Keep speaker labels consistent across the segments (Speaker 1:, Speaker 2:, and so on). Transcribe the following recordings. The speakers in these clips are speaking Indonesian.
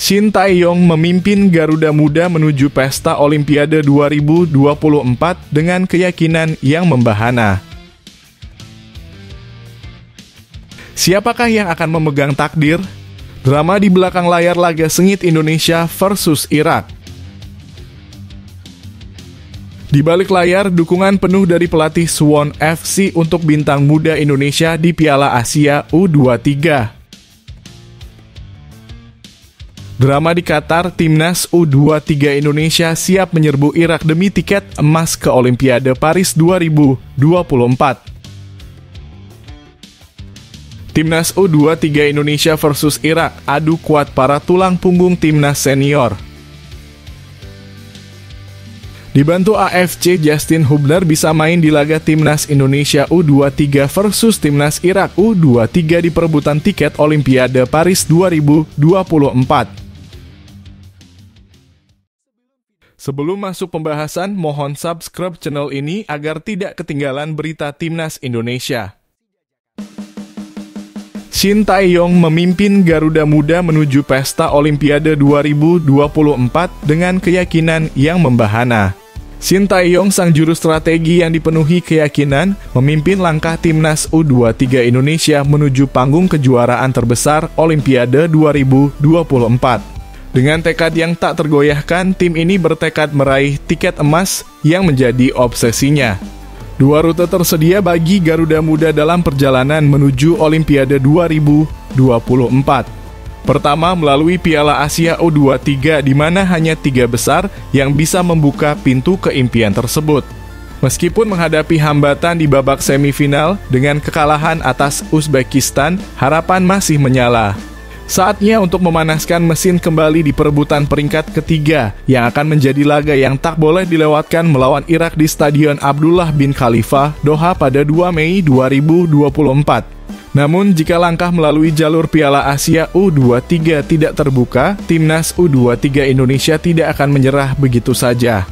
Speaker 1: Shin Tae-yong memimpin Garuda Muda menuju Pesta Olimpiade 2024 dengan keyakinan yang membahana. Siapakah yang akan memegang takdir? Drama di belakang layar laga sengit Indonesia versus Irak. Di balik layar, dukungan penuh dari pelatih Suwon FC untuk bintang muda Indonesia di Piala Asia U23. Drama di Qatar, timnas U23 Indonesia siap menyerbu Irak demi tiket emas ke Olimpiade Paris 2024. Timnas U23 Indonesia versus Irak, adu kuat para tulang punggung timnas senior. Dibantu AFC, Justin Hubner bisa main di laga timnas Indonesia U23 versus timnas Irak U23 di perebutan tiket Olimpiade Paris 2024. Sebelum masuk pembahasan, mohon subscribe channel ini agar tidak ketinggalan berita timnas Indonesia. Shin Tae-yong memimpin Garuda Muda menuju Pesta Olimpiade 2024 dengan keyakinan yang membahana. Shin Tae-yong, sang juru strategi yang dipenuhi keyakinan, memimpin langkah timnas U23 Indonesia menuju panggung kejuaraan terbesar Olimpiade 2024. Dengan tekad yang tak tergoyahkan, tim ini bertekad meraih tiket emas yang menjadi obsesinya. Dua rute tersedia bagi Garuda Muda dalam perjalanan menuju Olimpiade 2024. Pertama, melalui Piala Asia U23 di mana hanya 3 besar yang bisa membuka pintu ke impian tersebut. Meskipun menghadapi hambatan di babak semifinal dengan kekalahan atas Uzbekistan, harapan masih menyala. Saatnya untuk memanaskan mesin kembali di perebutan peringkat ketiga yang akan menjadi laga yang tak boleh dilewatkan melawan Irak di Stadion Abdullah bin Khalifa, Doha pada 2 Mei 2024. Namun, jika langkah melalui jalur Piala Asia U23 tidak terbuka, timnas U23 Indonesia tidak akan menyerah begitu saja.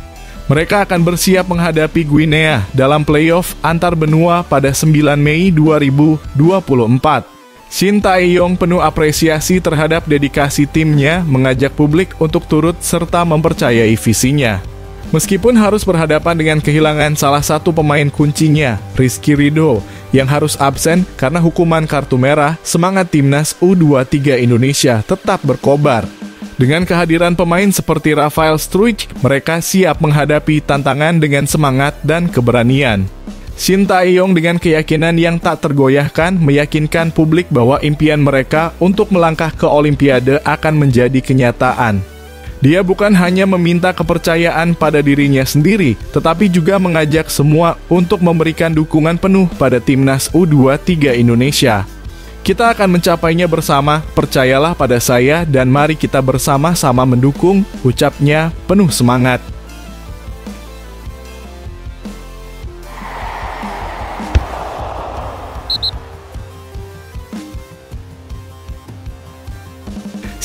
Speaker 1: Mereka akan bersiap menghadapi Guinea dalam playoff antar benua pada 9 Mei 2024. Shin Tae-yong penuh apresiasi terhadap dedikasi timnya, mengajak publik untuk turut serta mempercayai visinya. Meskipun harus berhadapan dengan kehilangan salah satu pemain kuncinya, Rizky Ridho, yang harus absen karena hukuman kartu merah, semangat timnas U23 Indonesia tetap berkobar. Dengan kehadiran pemain seperti Rafael Struijk, mereka siap menghadapi tantangan dengan semangat dan keberanian. Shin Tae-yong dengan keyakinan yang tak tergoyahkan meyakinkan publik bahwa impian mereka untuk melangkah ke Olimpiade akan menjadi kenyataan. Dia bukan hanya meminta kepercayaan pada dirinya sendiri, tetapi juga mengajak semua untuk memberikan dukungan penuh pada timnas U23 Indonesia. Kita akan mencapainya bersama, percayalah pada saya dan mari kita bersama-sama mendukung, ucapnya penuh semangat.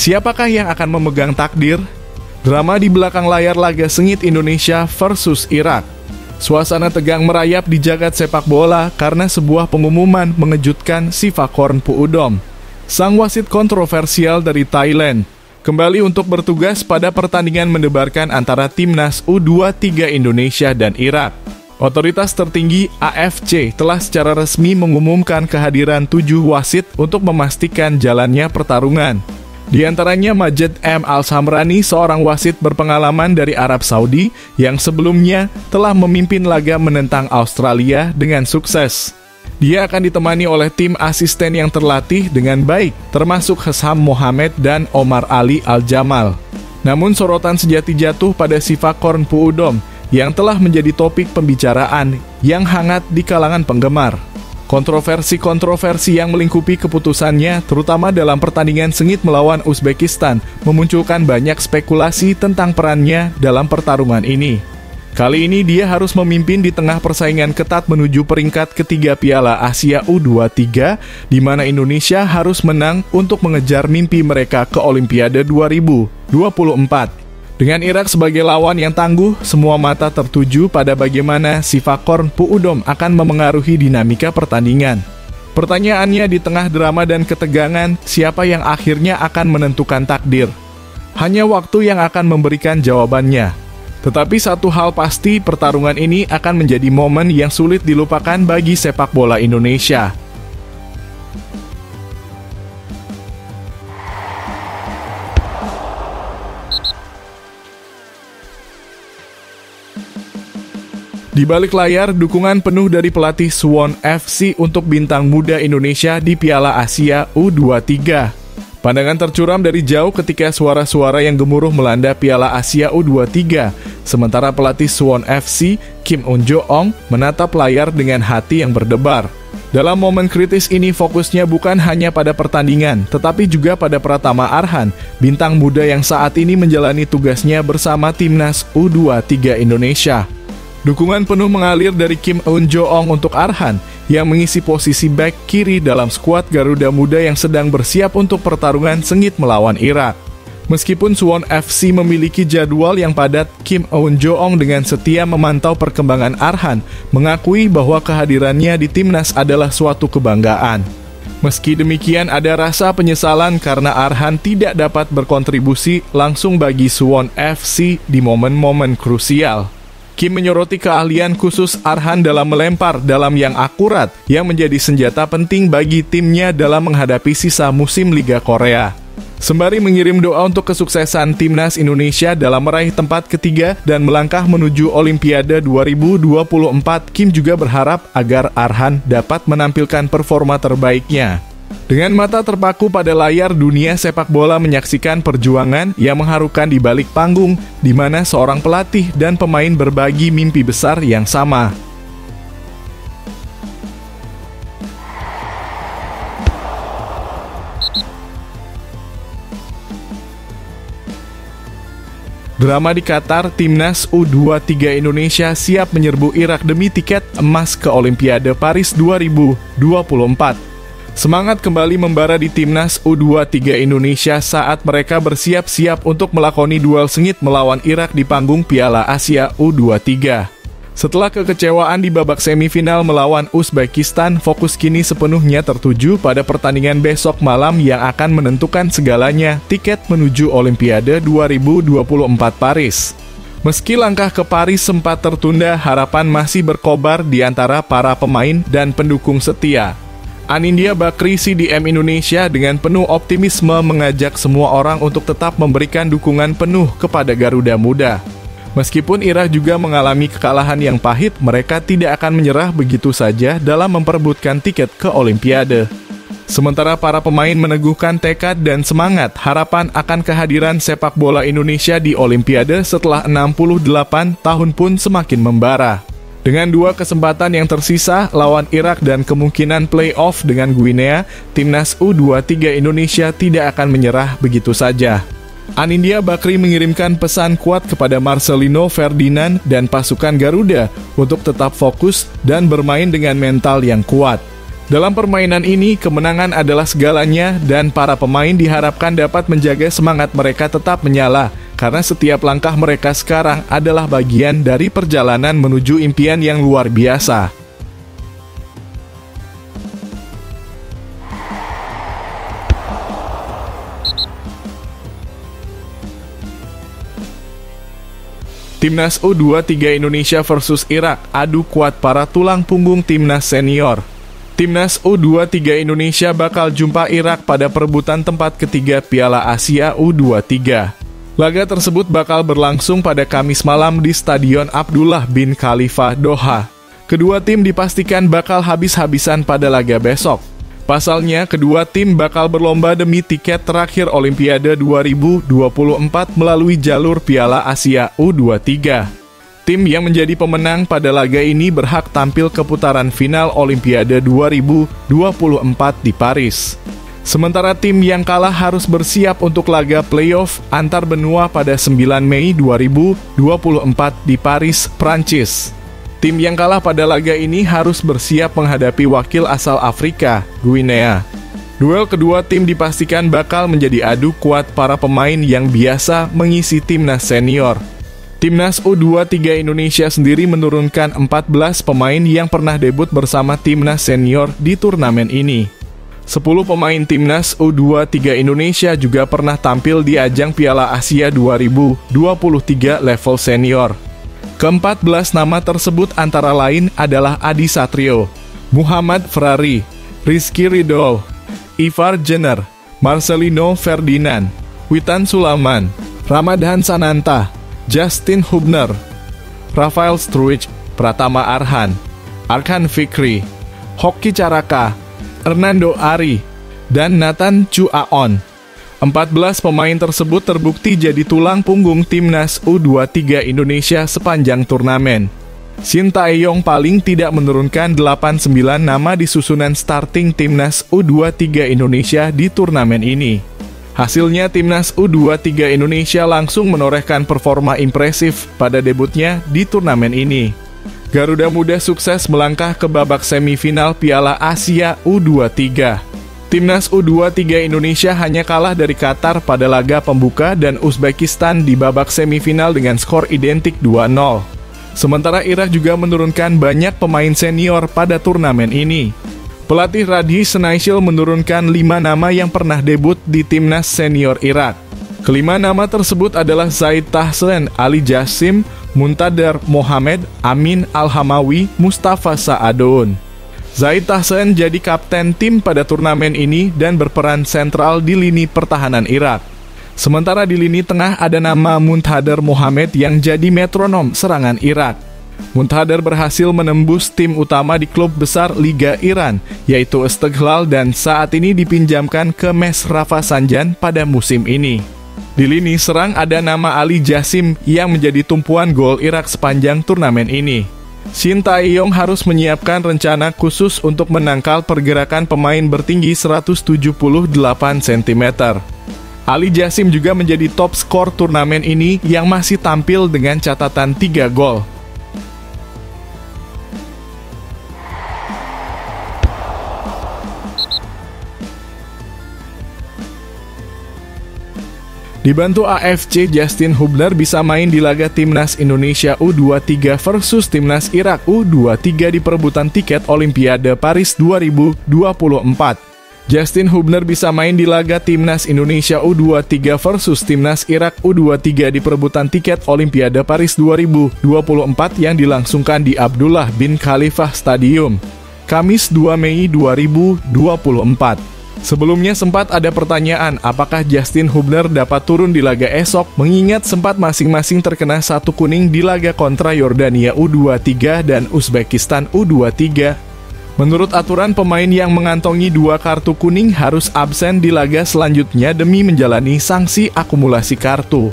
Speaker 1: Siapakah yang akan memegang takdir? Drama di belakang layar laga sengit Indonesia versus Irak. Suasana tegang merayap di jagat sepak bola karena sebuah pengumuman mengejutkan Sivakorn Puudom, sang wasit kontroversial dari Thailand, kembali untuk bertugas pada pertandingan mendebarkan antara timnas U23 Indonesia dan Irak. Otoritas tertinggi AFC telah secara resmi mengumumkan kehadiran 7 wasit untuk memastikan jalannya pertarungan. Di antaranya Majed M. Al-Samrani, seorang wasit berpengalaman dari Arab Saudi yang sebelumnya telah memimpin laga menentang Australia dengan sukses. Dia akan ditemani oleh tim asisten yang terlatih dengan baik, termasuk Hesham Mohamed dan Omar Ali Al-Jamal. Namun sorotan sejati jatuh pada Sivakorn Puudom yang telah menjadi topik pembicaraan yang hangat di kalangan penggemar. Kontroversi-kontroversi yang melingkupi keputusannya, terutama dalam pertandingan sengit melawan Uzbekistan, memunculkan banyak spekulasi tentang perannya dalam pertarungan ini. Kali ini dia harus memimpin di tengah persaingan ketat menuju peringkat ketiga Piala Asia U23, di mana Indonesia harus menang untuk mengejar mimpi mereka ke Olimpiade 2024. Dengan Irak sebagai lawan yang tangguh, semua mata tertuju pada bagaimana Sivakorn Puudom akan memengaruhi dinamika pertandingan. Pertanyaannya, di tengah drama dan ketegangan, siapa yang akhirnya akan menentukan takdir? Hanya waktu yang akan memberikan jawabannya. Tetapi satu hal pasti, pertarungan ini akan menjadi momen yang sulit dilupakan bagi sepak bola Indonesia. Di balik layar, dukungan penuh dari pelatih Suwon FC untuk bintang muda Indonesia di Piala Asia U23. Pandangan tercuram dari jauh ketika suara-suara yang gemuruh melanda Piala Asia U23, sementara pelatih Suwon FC, Kim Un-joong, menatap layar dengan hati yang berdebar. Dalam momen kritis ini fokusnya bukan hanya pada pertandingan, tetapi juga pada Pratama Arhan, bintang muda yang saat ini menjalani tugasnya bersama Timnas U23 Indonesia. Dukungan penuh mengalir dari Kim Un-joong untuk Arhan yang mengisi posisi bek kiri dalam skuad Garuda Muda yang sedang bersiap untuk pertarungan sengit melawan Irak. Meskipun Suwon FC memiliki jadwal yang padat, Kim Un-joong dengan setia memantau perkembangan Arhan, mengakui bahwa kehadirannya di timnas adalah suatu kebanggaan. Meski demikian, ada rasa penyesalan karena Arhan tidak dapat berkontribusi langsung bagi Suwon FC di momen-momen krusial. Kim menyoroti keahlian khusus Arhan dalam melempar dalam yang akurat yang menjadi senjata penting bagi timnya dalam menghadapi sisa musim Liga Korea. Sembari mengirim doa untuk kesuksesan Timnas Indonesia dalam meraih tempat ketiga dan melangkah menuju Olimpiade 2024, Kim juga berharap agar Arhan dapat menampilkan performa terbaiknya. Dengan mata terpaku pada layar, dunia sepak bola menyaksikan perjuangan yang mengharukan di balik panggung, di mana seorang pelatih dan pemain berbagi mimpi besar yang sama. Drama di Qatar, Timnas U23 Indonesia siap menyerbu Irak demi tiket emas ke Olimpiade Paris 2024. Semangat kembali membara di Timnas U23 Indonesia saat mereka bersiap-siap untuk melakoni duel sengit melawan Irak di panggung Piala Asia U23. Setelah kekecewaan di babak semifinal melawan Uzbekistan, fokus kini sepenuhnya tertuju pada pertandingan besok malam yang akan menentukan segalanya, tiket menuju Olimpiade 2024 Paris. Meski langkah ke Paris sempat tertunda, harapan masih berkobar di antara para pemain dan pendukung setia. Anindya Bakri CDM Indonesia dengan penuh optimisme mengajak semua orang untuk tetap memberikan dukungan penuh kepada Garuda Muda. Meskipun Irak juga mengalami kekalahan yang pahit, mereka tidak akan menyerah begitu saja dalam memperebutkan tiket ke Olimpiade. Sementara para pemain meneguhkan tekad dan semangat, harapan akan kehadiran sepak bola Indonesia di Olimpiade setelah 68 tahun pun semakin membara. Dengan dua kesempatan yang tersisa, lawan Irak dan kemungkinan play-off dengan Guinea, Timnas U23 Indonesia tidak akan menyerah begitu saja. Anindya Bakri mengirimkan pesan kuat kepada Marcelino Ferdinand dan pasukan Garuda untuk tetap fokus dan bermain dengan mental yang kuat. Dalam permainan ini, kemenangan adalah segalanya dan para pemain diharapkan dapat menjaga semangat mereka tetap menyala, karena setiap langkah mereka sekarang adalah bagian dari perjalanan menuju impian yang luar biasa. Timnas U23 Indonesia versus Irak, adu kuat para tulang punggung timnas senior. Timnas U23 Indonesia bakal jumpa Irak pada perebutan tempat ketiga Piala Asia U23. Laga tersebut bakal berlangsung pada Kamis malam di Stadion Abdullah bin Khalifa, Doha. Kedua tim dipastikan bakal habis-habisan pada laga besok. Pasalnya, kedua tim bakal berlomba demi tiket terakhir Olimpiade 2024 melalui jalur Piala Asia U23. Tim yang menjadi pemenang pada laga ini berhak tampil ke putaran final Olimpiade 2024 di Paris. Sementara tim yang kalah harus bersiap untuk laga playoff antar benua pada 9 Mei 2024 di Paris, Prancis. Tim yang kalah pada laga ini harus bersiap menghadapi wakil asal Afrika, Guinea. Duel kedua tim dipastikan bakal menjadi adu kuat para pemain yang biasa mengisi timnas senior. Timnas U23 Indonesia sendiri menurunkan 14 pemain yang pernah debut bersama timnas senior di turnamen ini. 10 pemain timnas U23 Indonesia juga pernah tampil di ajang Piala Asia 2023 level senior. Ke-14 nama tersebut antara lain adalah Adi Satrio, Muhammad Ferrari, Rizky Ridho, Ivar Jenner, Marcelino Ferdinand, Witan Sulaiman, Ramadhan Sananta, Justin Hubner, Rafael Struijk, Pratama Arhan, Arkan Fikri, Hoki Caraka, Hernando Ari, dan Nathan Chuaon. 14 pemain tersebut terbukti jadi tulang punggung timnas U23 Indonesia sepanjang turnamen. Shin Tae-yong paling tidak menurunkan 89 nama di susunan starting timnas U23 Indonesia di turnamen ini. Hasilnya timnas U23 Indonesia langsung menorehkan performa impresif pada debutnya di turnamen ini. Garuda Muda sukses melangkah ke babak semifinal Piala Asia U23. Timnas U23 Indonesia hanya kalah dari Qatar pada laga pembuka dan Uzbekistan di babak semifinal dengan skor identik 2-0. Sementara Irak juga menurunkan banyak pemain senior pada turnamen ini. Pelatih Radhi Senaishil menurunkan 5 nama yang pernah debut di timnas senior Irak. Kelima nama tersebut adalah Zaid Tahsen, Ali Jassim, Muntadar Mohamed, Amin Al-Hamawi, Mustafa Sa'adun. Zaid Tahsen jadi kapten tim pada turnamen ini dan berperan sentral di lini pertahanan Irak. Sementara di lini tengah ada nama Muntadar Mohamed yang jadi metronom serangan Irak. Muntadar berhasil menembus tim utama di klub besar Liga Iran, yaitu Istiqlal, dan saat ini dipinjamkan ke Mes Rafsanjani pada musim ini. Di lini serang ada nama Ali Jassim yang menjadi tumpuan gol Irak sepanjang turnamen ini. Shin Tae-yong harus menyiapkan rencana khusus untuk menangkal pergerakan pemain bertinggi 178 cm. Ali Jassim juga menjadi top skor turnamen ini yang masih tampil dengan catatan 3 gol. Dibantu AFC, Justin Hubner bisa main di laga Timnas Indonesia U23 versus Timnas Irak U23 di perebutan tiket Olimpiade Paris 2024. Justin Hubner bisa main di laga Timnas Indonesia U23 versus Timnas Irak U23 di perebutan tiket Olimpiade Paris 2024 yang dilangsungkan di Abdullah bin Khalifah Stadium, Kamis 2 Mei 2024. Sebelumnya sempat ada pertanyaan apakah Justin Hubner dapat turun di laga esok, mengingat sempat masing-masing terkena 1 kuning di laga kontra Yordania U23 dan Uzbekistan U23. Menurut aturan, pemain yang mengantongi 2 kartu kuning harus absen di laga selanjutnya demi menjalani sanksi akumulasi kartu.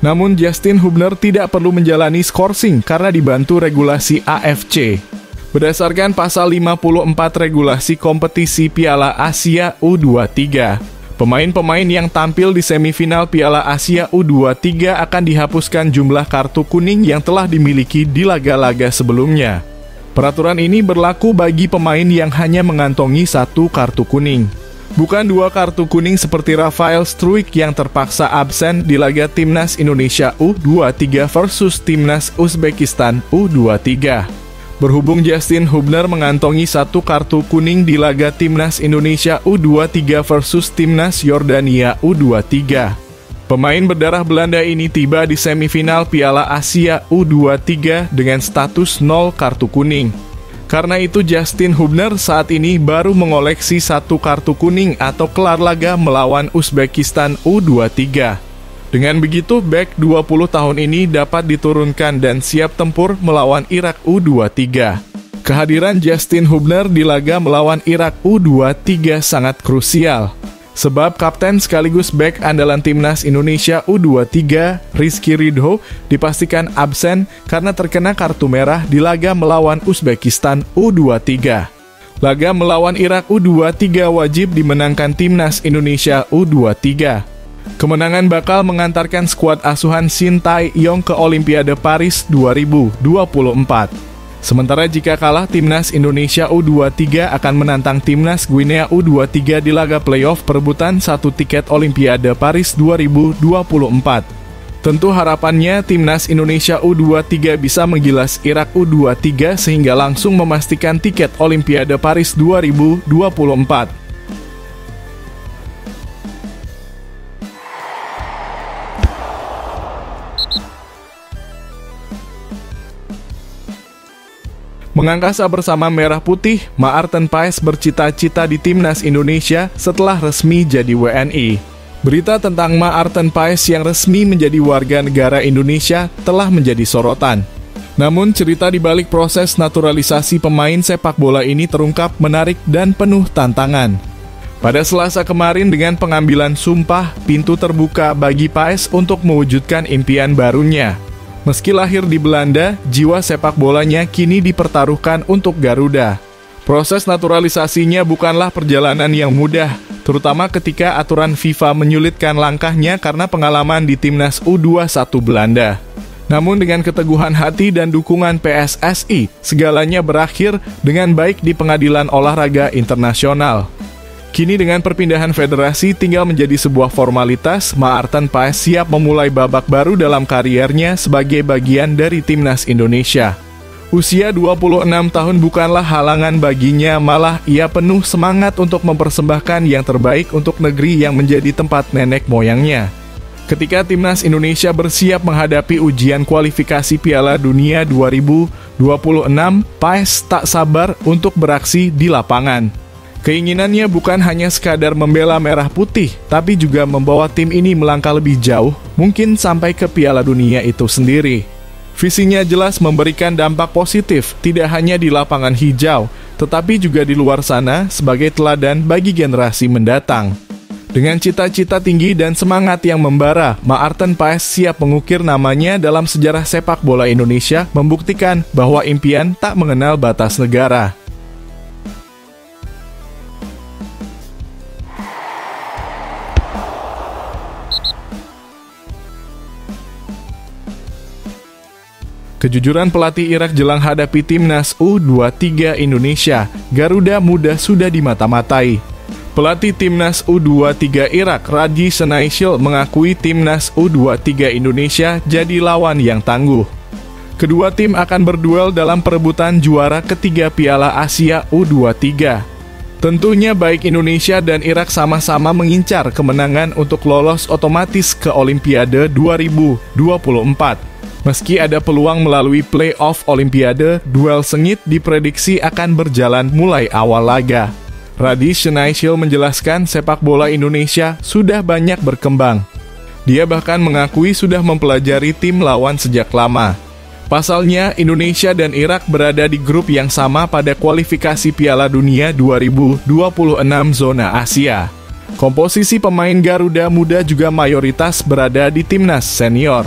Speaker 1: Namun Justin Hubner tidak perlu menjalani skorsing karena dibantu regulasi AFC. Berdasarkan pasal 54 regulasi kompetisi Piala Asia U23, pemain-pemain yang tampil di semifinal Piala Asia U23 akan dihapuskan jumlah kartu kuning yang telah dimiliki di laga-laga sebelumnya. Peraturan ini berlaku bagi pemain yang hanya mengantongi 1 kartu kuning. Bukan 2 kartu kuning seperti Rafael Struijk yang terpaksa absen di laga Timnas Indonesia U23 versus Timnas Uzbekistan U23. Berhubung Justin Hubner mengantongi 1 kartu kuning di laga Timnas Indonesia U23 versus Timnas Yordania U23. Pemain berdarah Belanda ini tiba di semifinal Piala Asia U23 dengan status 0 kartu kuning. Karena itu Justin Hubner saat ini baru mengoleksi 1 kartu kuning atau kelar laga melawan Uzbekistan U23. Dengan begitu, bek 20 tahun ini dapat diturunkan dan siap tempur melawan Irak U23. Kehadiran Justin Hubner di laga melawan Irak U23 sangat krusial, sebab kapten sekaligus bek andalan Timnas Indonesia U23, Rizky Ridho, dipastikan absen karena terkena kartu merah di laga melawan Uzbekistan U23. Laga melawan Irak U23 wajib dimenangkan Timnas Indonesia U23. Kemenangan bakal mengantarkan skuad asuhan Shin Tae-yong ke Olimpiade Paris 2024. Sementara jika kalah, Timnas Indonesia U23 akan menantang Timnas Guinea U23 di laga playoff perebutan 1 tiket Olimpiade Paris 2024. Tentu harapannya Timnas Indonesia U23 bisa menggilas Irak U23 sehingga langsung memastikan tiket Olimpiade Paris 2024. Mengangkasa bersama Merah Putih, Maarten Paes bercita-cita di Timnas Indonesia setelah resmi jadi WNI. Berita tentang Maarten Paes yang resmi menjadi warga negara Indonesia telah menjadi sorotan. Namun cerita di balik proses naturalisasi pemain sepak bola ini terungkap menarik dan penuh tantangan. Pada Selasa kemarin dengan pengambilan sumpah, pintu terbuka bagi Paes untuk mewujudkan impian barunya. Meski lahir di Belanda, jiwa sepak bolanya kini dipertaruhkan untuk Garuda. Proses naturalisasinya bukanlah perjalanan yang mudah, terutama ketika aturan FIFA menyulitkan langkahnya karena pengalaman di Timnas U21 Belanda. Namun dengan keteguhan hati dan dukungan PSSI, segalanya berakhir dengan baik di Pengadilan Olahraga Internasional. Kini dengan perpindahan federasi tinggal menjadi sebuah formalitas, Maarten Paes siap memulai babak baru dalam kariernya sebagai bagian dari Timnas Indonesia. Usia 26 tahun bukanlah halangan baginya, malah ia penuh semangat untuk mempersembahkan yang terbaik untuk negeri yang menjadi tempat nenek moyangnya. Ketika Timnas Indonesia bersiap menghadapi ujian kualifikasi Piala Dunia 2026, Paes tak sabar untuk beraksi di lapangan. Keinginannya bukan hanya sekadar membela Merah Putih, tapi juga membawa tim ini melangkah lebih jauh, mungkin sampai ke Piala Dunia itu sendiri. Visinya jelas memberikan dampak positif, tidak hanya di lapangan hijau, tetapi juga di luar sana sebagai teladan bagi generasi mendatang. Dengan cita-cita tinggi dan semangat yang membara, Maarten Paes siap mengukir namanya dalam sejarah sepak bola Indonesia, membuktikan bahwa impian tak mengenal batas negara. Kejujuran pelatih Irak jelang hadapi Timnas U23 Indonesia, Garuda Muda sudah dimata-matai. Pelatih Timnas U23 Irak, Radi Senaishil, mengakui Timnas U23 Indonesia jadi lawan yang tangguh. Kedua tim akan berduel dalam perebutan juara ketiga Piala Asia U23. Tentunya baik Indonesia dan Irak sama-sama mengincar kemenangan untuk lolos otomatis ke Olimpiade 2024. Meski ada peluang melalui play-off Olimpiade, duel sengit diprediksi akan berjalan mulai awal laga. Radi Senaishil menjelaskan sepak bola Indonesia sudah banyak berkembang. Dia bahkan mengakui sudah mempelajari tim lawan sejak lama. Pasalnya, Indonesia dan Irak berada di grup yang sama pada kualifikasi Piala Dunia 2026 zona Asia. Komposisi pemain Garuda Muda juga mayoritas berada di timnas senior.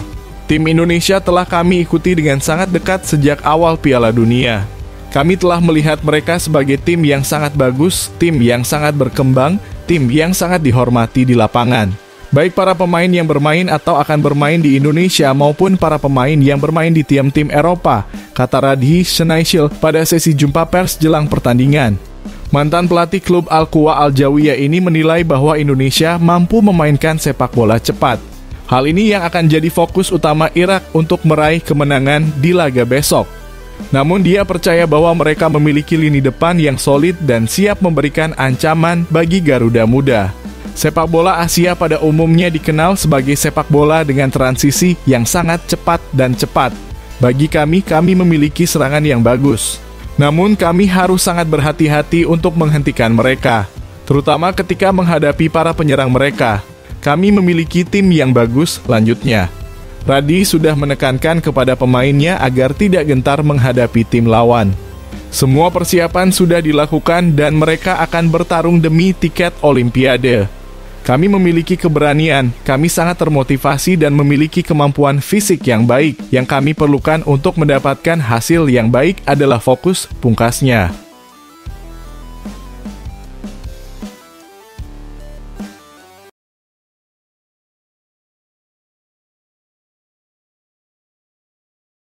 Speaker 1: Tim Indonesia telah kami ikuti dengan sangat dekat sejak awal Piala Dunia. Kami telah melihat mereka sebagai tim yang sangat bagus, tim yang sangat berkembang, tim yang sangat dihormati di lapangan. Baik para pemain yang bermain atau akan bermain di Indonesia maupun para pemain yang bermain di tim-tim Eropa, kata Radi Senaishil pada sesi jumpa pers jelang pertandingan. Mantan pelatih klub Al-Quwa Al-Jawiyah ini menilai bahwa Indonesia mampu memainkan sepak bola cepat. Hal ini yang akan jadi fokus utama Irak untuk meraih kemenangan di laga besok. Namun dia percaya bahwa mereka memiliki lini depan yang solid dan siap memberikan ancaman bagi Garuda Muda. Sepak bola Asia pada umumnya dikenal sebagai sepak bola dengan transisi yang sangat cepat dan cepat. Bagi kami memiliki serangan yang bagus. Namun kami harus sangat berhati-hati untuk menghentikan mereka, terutama ketika menghadapi para penyerang mereka. Kami memiliki tim yang bagus, lanjutnya. Radi sudah menekankan kepada pemainnya agar tidak gentar menghadapi tim lawan. Semua persiapan sudah dilakukan dan mereka akan bertarung demi tiket Olimpiade. Kami memiliki keberanian, kami sangat termotivasi dan memiliki kemampuan fisik yang baik. Yang kami perlukan untuk mendapatkan hasil yang baik adalah fokus, pungkasnya.